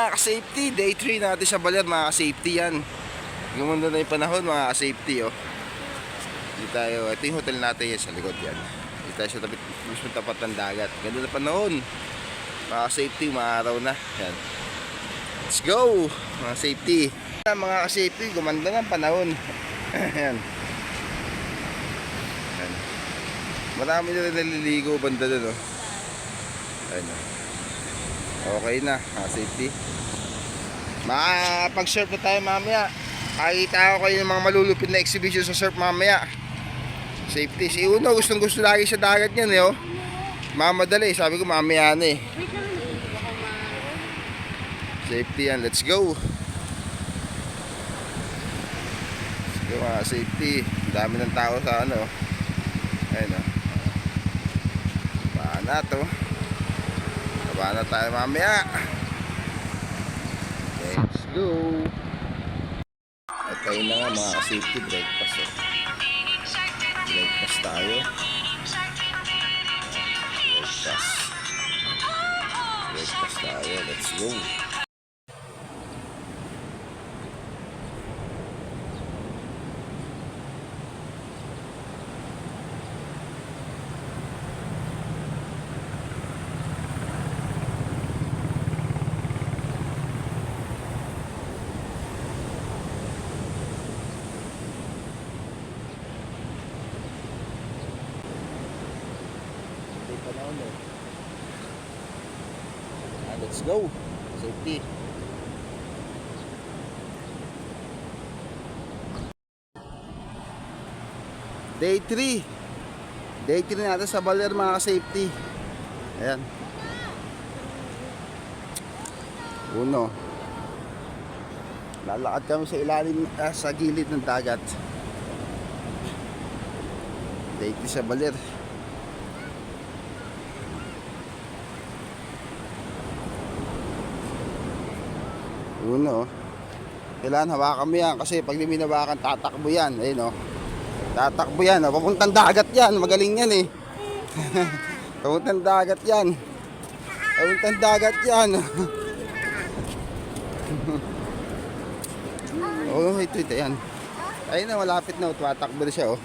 mga ka-safety, day 3 natin sa Baler mga ka-safety yan. Gumanda na yung panahon mga ka-safety oh. Dito tayo, ito yung hotel natin yan sa likod yan. Dito tayo sa mismo tapat ng dagat. Ganda na panahon. Mga ka-safety, maaraw na. Yan. Let's go mga safety. Mga ka-safety, gumanda na panahon. Yan. Yan. Marami na rin naliligo banda doon oh. Ayun oh. Okay na, safety. Makapag-surf na tayo mamaya. Kakita ko kayo ng mga malulupit na exhibition sa surf mamaya. Safety. Si Uno, gustong gusto lagi sa dagat yan eh oh. Mamadali, sabi ko mamaya na eh. Safety yan, let's go. Let's go mga safety. Dami ng tao sa ano. Ayun oh. Paano to? Paano tayo mamaya? Let's go. At tayo na nga mga safety, breakfast eh. Breakfast tayo. Breakfast tayo, let's go. Let's go. Safety. Day 3. Day 3 natin sa Baler mga ka-safety. Ayan. Uno. Lalakad kami sa ilalim sa gilid ng dagat. Day 3 sa Baler. Uno, kailangan hawakan mo yan kasi pag di minawakan tatakbo yan. Ayun oh. Tatakbo yan oh. Papuntang dagat yan. Magaling yan eh. Papuntang dagat yan. Papuntang dagat yan. Oh, ito yan. Ayun na, malapit na. Tatakbo na siya oh.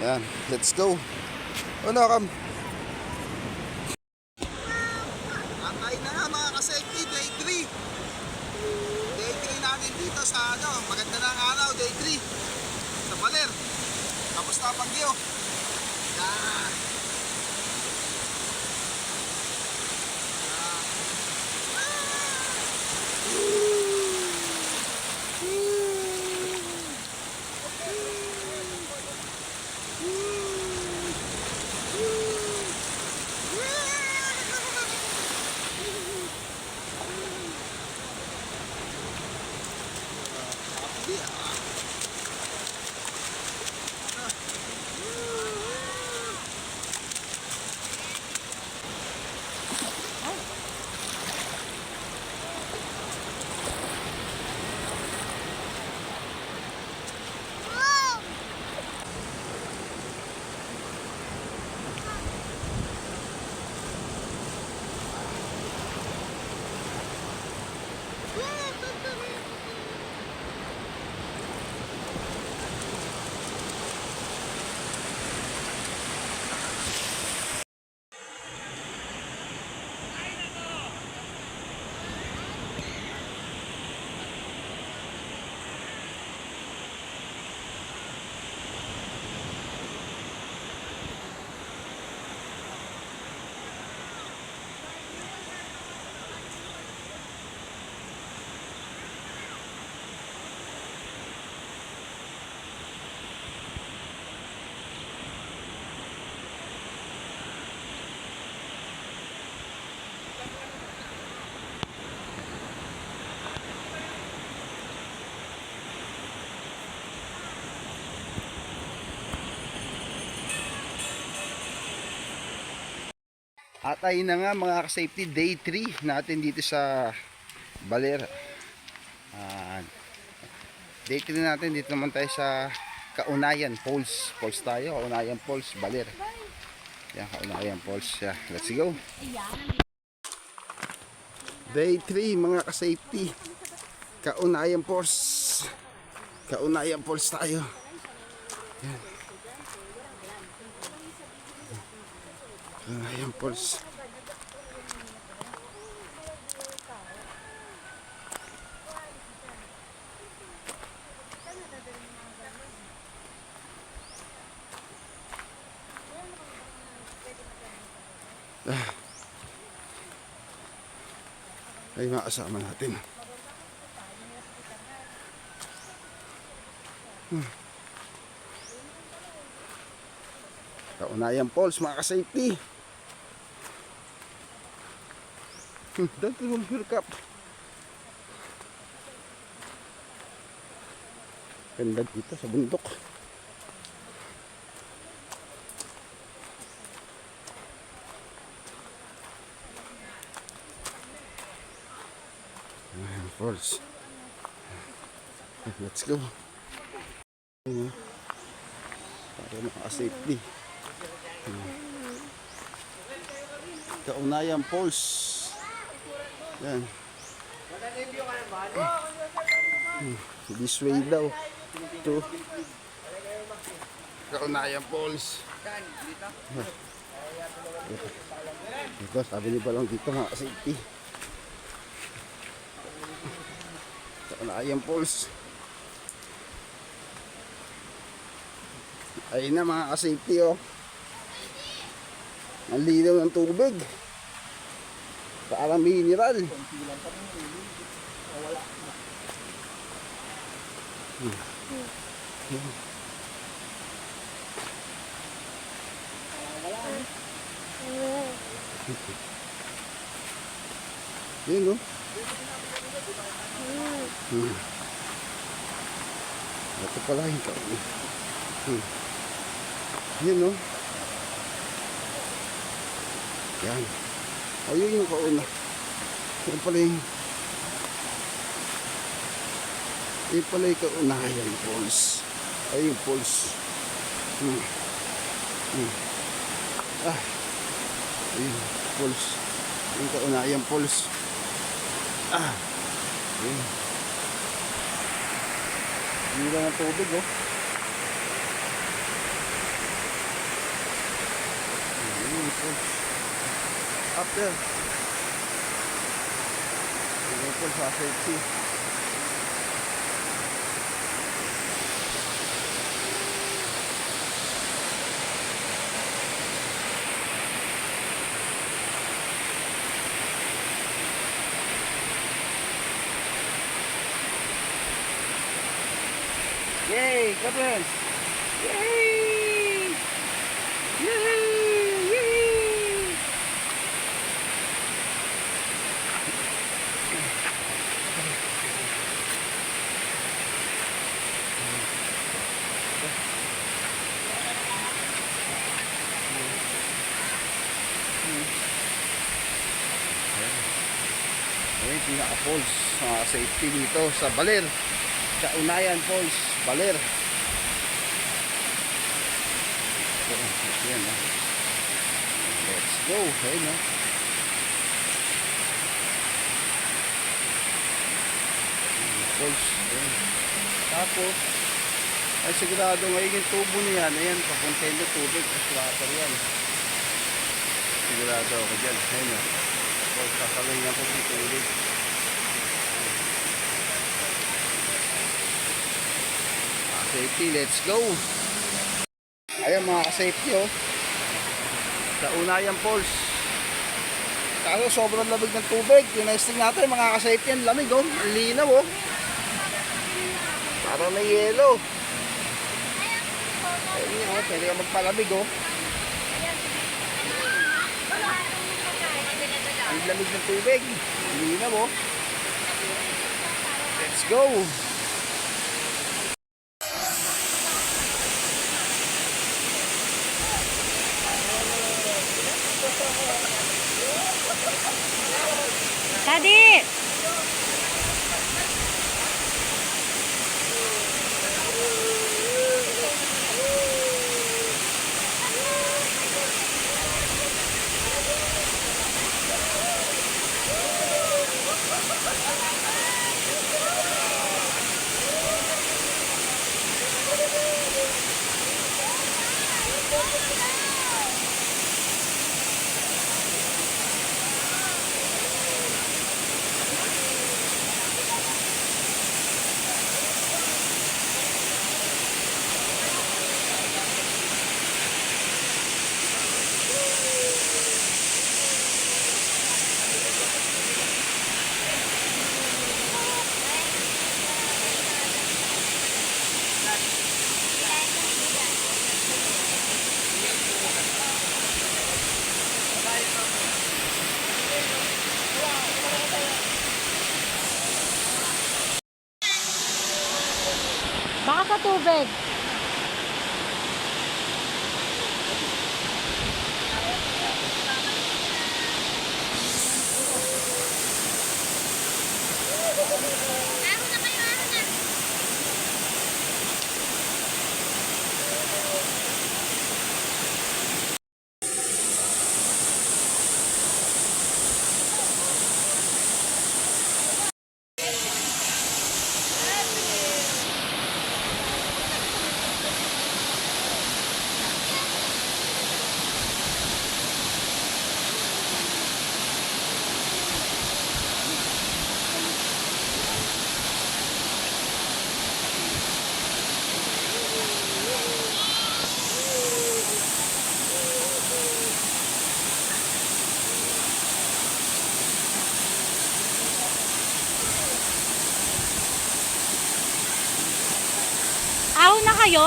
Yan, let's go. Uno, come. Ay na nga mga ka-safety, day 3. Day 3 natin dito sa ano, maganda ng araw, day 3 sa Baler. Tapos na ang bagyo. Yan. At ayun na nga mga ka-safety, day 3 natin dito sa Baler. Day 3 natin dito naman tayo sa Kaunayan Falls. Falls tayo, Kaunayan Falls, Baler. Yan, Kaunayan Falls. Yeah, let's go. Day 3 mga ka-safety. Kaunayang force. Kaunayang force tayo. Yan. Kaunayang force. Ay makasama natin. Kaunayang Falls mga ka-safety. Dito yung hirkap. Ganda dito sa bundok. Falls. Let's go. Para maka-safety. Kaunayang Falls. Yan. This way daw. Ito. Kaunayang Falls. Dito, sabi ni Balong dito maka-safety. Kaunayang Falls. Ayun na mga ka-safety oh. Ang linaw ng tubig. Parang mineral. Yun oh. Ito pala yung kaunay. Yun no. Yan. Ayun yung kauna. Yan pala yung kaunayan Falls. Ayun yung Falls. Ayun Falls. Yung kaunayan Falls. Ayun. Hindi lang ang tubig oh. Up there. Ito po sa safety. Yay! Kapres! Yay! Yay! Ayun, pinaka-falls safety dito sa Baler. Kaunayan Falls, Baler. Ayan, let's go. Ayun, no? Falls. Ayun. Tapos, ay sigurado ngayon yung tubo niyan. Ayan, papunta yung tubig. Water yan. Sigurado ako dyan. Ayun, no? Falls, papagay nga po yung tubig. Safety, let's go. Ayan mga ka-safety oh. Kaunayang Falls. Kaso sobrang lamig ng tubig. Tinesting natin mga ka-safety. Ang lamig oh. Ang linaw oh. Parang may yelo. Ayun oh. Pwede ka magpalamig oh. Ang lamig ng tubig. Ang linaw oh. Let's go. Daddy! tubig. Ahon na kayo?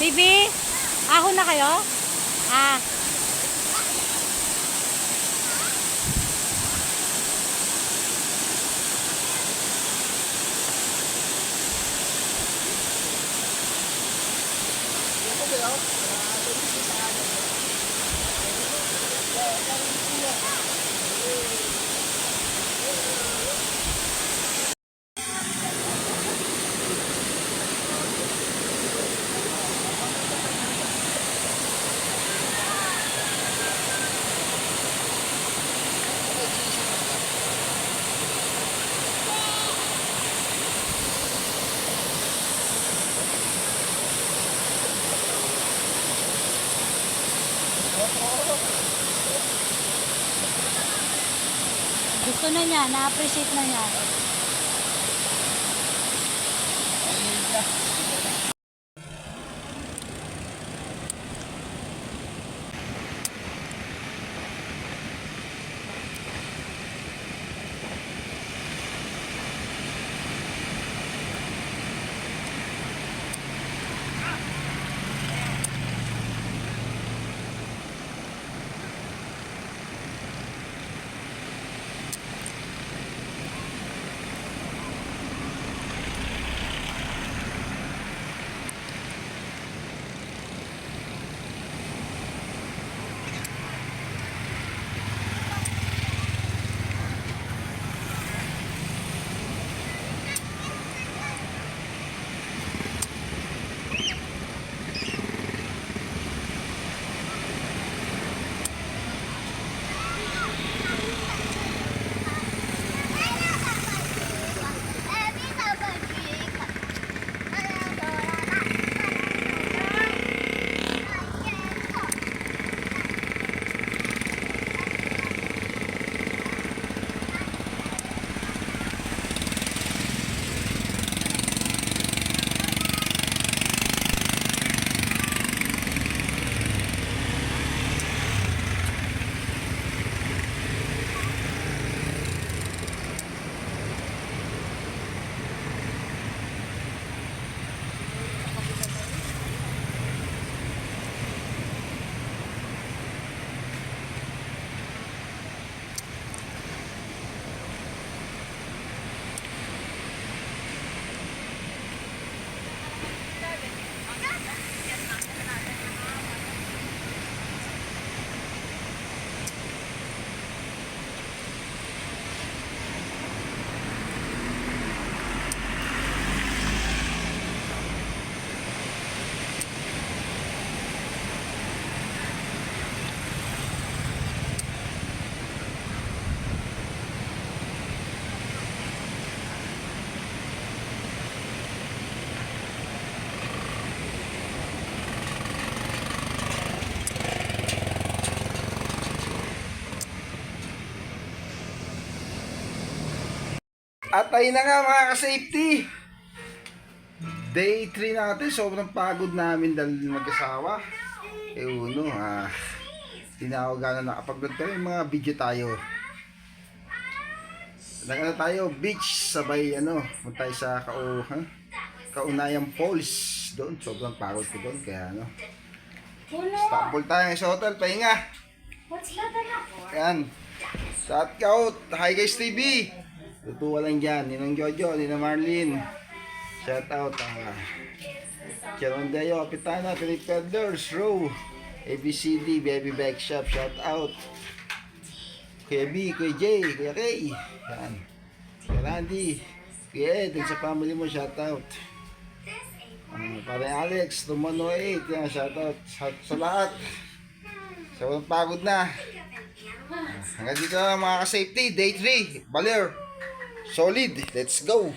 Baby? Ahon na kayo? Ah. Gusto na niya, na-appreciate na niya. At ayun na nga mga ka-safety. Day 3 natin. Sobrang pagod namin dahil mag-asawa. Uno, tinawag na nakapag-vlog tayo. Mga video tayo. Nagano tayo, beach, sabay punta tayo sa Kaunayang Falls. Doon, sobrang pagod ko doon. Kaya Istanbul tayo sa hotel, pahinga. Yan. Shout out, Hi Guys TV. Tutuwa lang dyan, Ninang Jojo, Ninang Marlene. Shout out. Chirondeyo, Kapitana, Philip Peddlers, Row, ABCD, Baby Bike Shop, shout out. Kuya B, Kuya J, Kuya Kay, yan. Kuya Randy, Kuya Ed, sa family mo, shout out. Parang Alex, Tumano 8, yan, shout out sa lahat. Sa walang pagod na. Hanggang dito mga ka-safety, day 3, Baler. Solid, let's go.